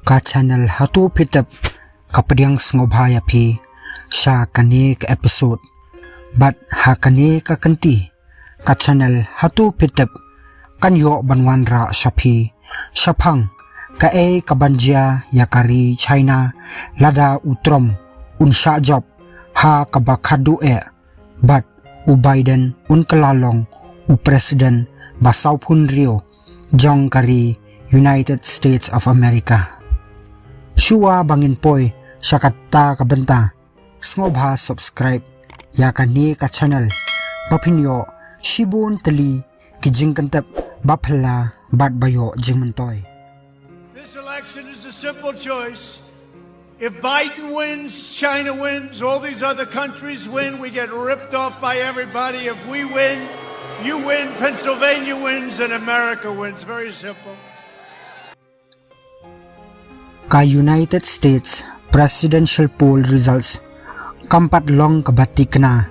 ka channel hatu pitap kapadiang sngophaya phi sha kane ka episode but ha kane ka kanti ka channel hatu pitap kan yo banwan ra shapi shaphang ka e kabanjia yakari China Lada utrom unsha job ha kaba Khatduh but u Biden un kalalong u president basau phun rio jong kari United States of America Shua bangin poi shakatta kabanta snobha subscribe ya kani ka channel bapinyo shibun tali kijing kantap baphala bat bayo jingmantoy. This election is a simple choice. If Biden wins, China wins, all these other countries win, we get ripped off by everybody. If we win, you win, Pennsylvania wins, and America wins. Very simple. Ka United States presidential poll results kampat long kabatik na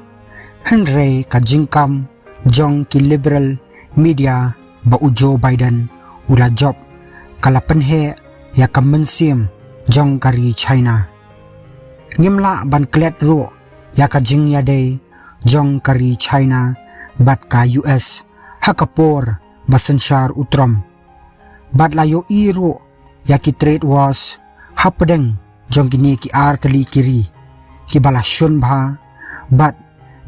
Henry ka jingkam jong ki liberal media ba u Joe Biden ula job kalapan he ya kamansim jong kari China ngimla ban klet ro ya ka jing ya day jong kari China bat ka US hakapor basanshar utrom bat layo iro ya ki trade wars hapadeng jong kini ki artali kiri ki balasyon bha bat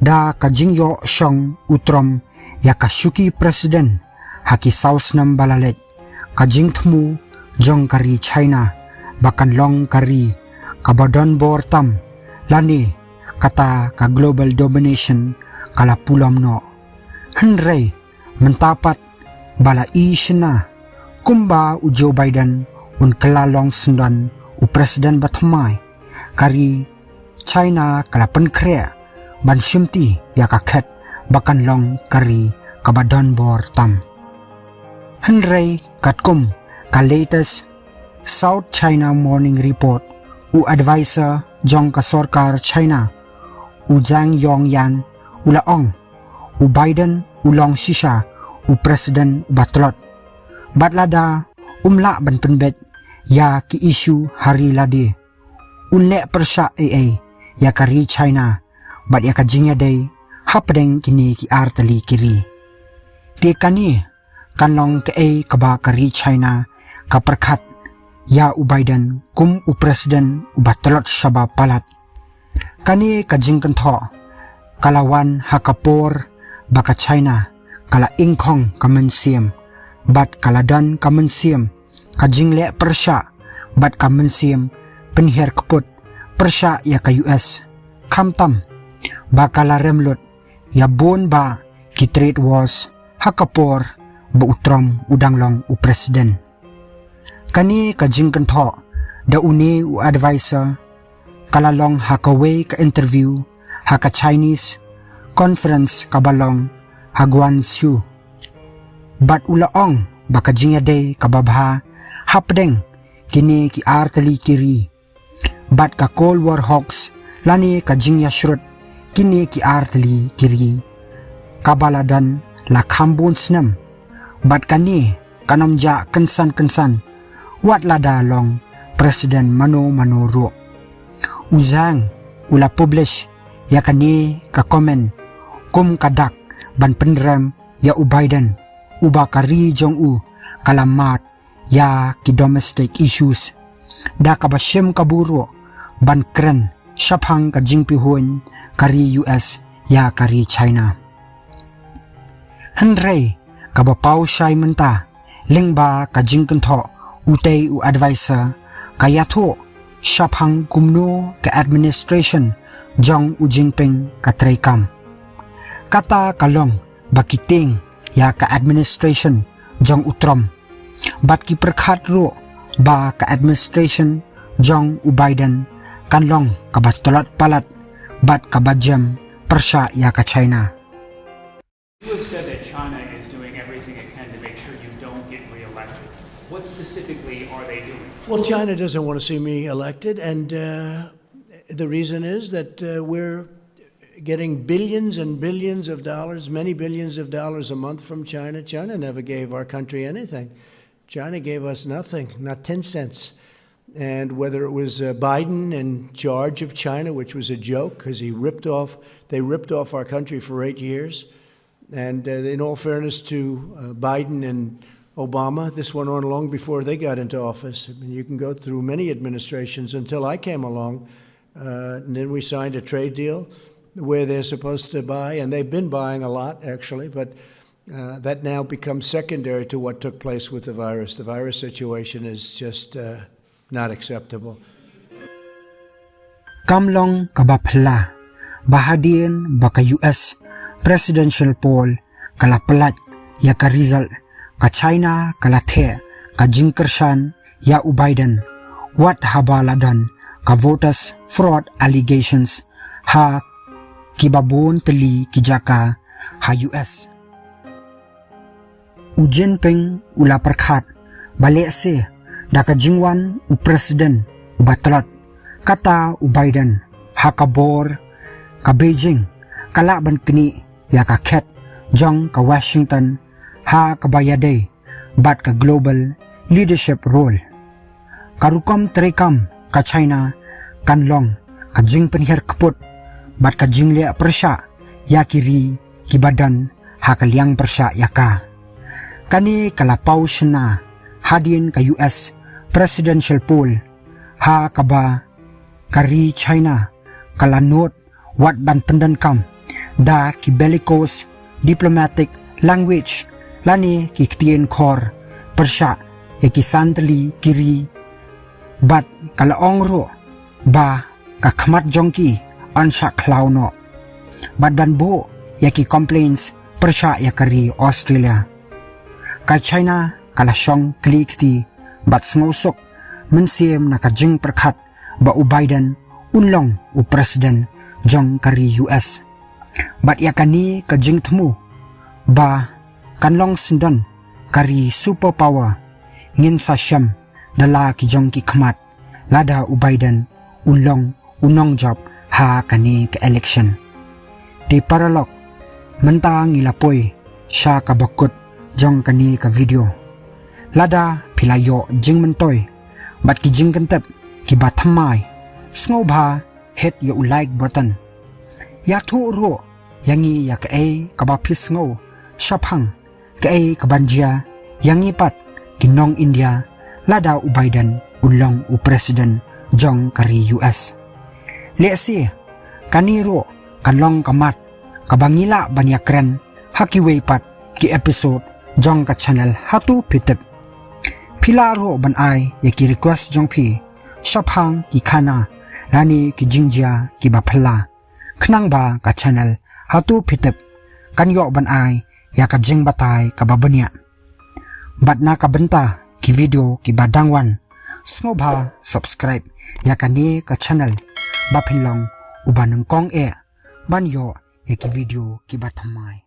da ka jingyo shong utrom ya ka shuki president haki saus nam balalet ka jing thmu jong kari China bakan long kari ka badon bor tam lani kata ka global domination kala pulam no henrei mentapat bala ishna kumba u Joe Biden un kalalong sundan u president batmai kari China kalapan kre ban shimti ya ka khet bakan long kari kabadon bor tam henrei katkum ka latest South China Morning Report u advisor jong ka sarkar China u Zhang Yongyan ulaong u Biden ulong shisha u president batlot batlada umla ban penbet ya ki issue hari lade unle persha ya kari China bat ya kajinya day hapdeng kini ki artali kiri te kani kanlong ke kaba kari China ka perkhat ya u Biden kum u president u batlot shaba palat kani kajing kantho kalawan hakapor baka China kala ingkhong kamansiam bat kaladan kamansiam kajing le persha bat kamansiam penher kaput persha ya ka US khamtam bakala remlot ya bon ba ki trade wars hakapor ba utrom udanglong u president kani kajing kantho da uni u advisor kalalong hakawe ka interview haka Chinese conference kabalong hagwan siu bat ulaong baka jingya day kababha hapdeng kini ki artali kiri bat ka Cold War hawks lani ka jingya shrut kini ki artali kiri kabaladan la khambun snam bat kani kanamja kensan wat lada long president mano ro uzang ula publish ya kani ka comment kum kadak ban penrem ya u Biden uba kari jong u kalamat ya ki domestic issues da kabashem kaburo ban kren shaphang ka jingpi huan kari US ya kari China henrei kabapau shai menta lingba ka jingkantho utei u advisor kayatho shaphang kumno ka administration jong u jingping ka traikam kata kalong bakiting ya ka administration jong utrom bat ki perkhat ro ba ka administration jong u Biden kanlong ka batolot palat bat ka bajam persha ya ka China. You have said that China is doing everything it can to make sure you don't get re-elected. What specifically are they doing? Well, China doesn't want to see me elected, and the reason is that we're getting billions and billions of dollars, many billions of dollars a month from China. China never gave our country anything. China gave us nothing, not 10 cents. and whether it was Biden in charge of China, which was a joke because they ripped off our country for 8 years. And in all fairness to Biden and Obama, this went on long before they got into office. I mean, you can go through many administrations until I came along, and then we signed a trade deal where they're supposed to buy, and they've been buying a lot, actually, but that now becomes secondary to what took place with the virus. The virus situation is just not acceptable. Kamlong kabapla, bahadian baka US presidential poll kala pelat ya ka result ka China kala the ka jingkershan ya u Biden what habaladan ka voters fraud allegations ha kibabon teli kijaka ha US. U Jinping ula perkhat balik se da ka jingwan u president u batlat kata u Biden ha kabor ka Beijing kala ban kini ya ka ket jong ka Washington ha kabayade bat ka global leadership role karukam trekam ka China kanlong ka jing penher keput bat ka jing le persya ya kiri kibadan ha kaliang persya ya ka kani kalapau sena hadin ka US presidential poll ha kaba kari China kalanot wat ban pendan kam da ki bellicose diplomatic language lani ki ktien khor persya ya ki santli kiri bat kala ongro ba ka khmat jongki ansha khlauno bat ban bo ya ki complaints persya ya kari Australia ka China kala shong klikti bat smosok mensiem na ka jing perkhat ba u Biden unlong u president jong kari US bat yakani ka jing thmu ba kanlong sindan kari superpower ngin sa syam dala ki jong ki khmat lada u Biden unlong unong job ha kani ka election di paralok mentang ilapoy sya ka bakut jong kani ka video lada pilayo jing mentoy bat ki jing kentep ki bathamai sngoba hit ya u like button ya thu ro yangi ya ka e ka ba phis ngo shaphang ka e ka banjia yangi pat kinong India lada u Biden ulong u president jong kari US le si kaniro kanlong kamat kabangila banyakren hakiwei pat ki episode jong ka channel hatu pitep pilaro ban ai ya ki request jong phi shaphang ki khana rani ki jingjia ki baphala khnang ba ka channel hatu pitep kanyo ban ai ya ka jing batai ka babanya batna ka benta ki video ki badangwan smobha subscribe ya kani ka channel baphinlong ubanang kong e banyo ya ki video ki bathamai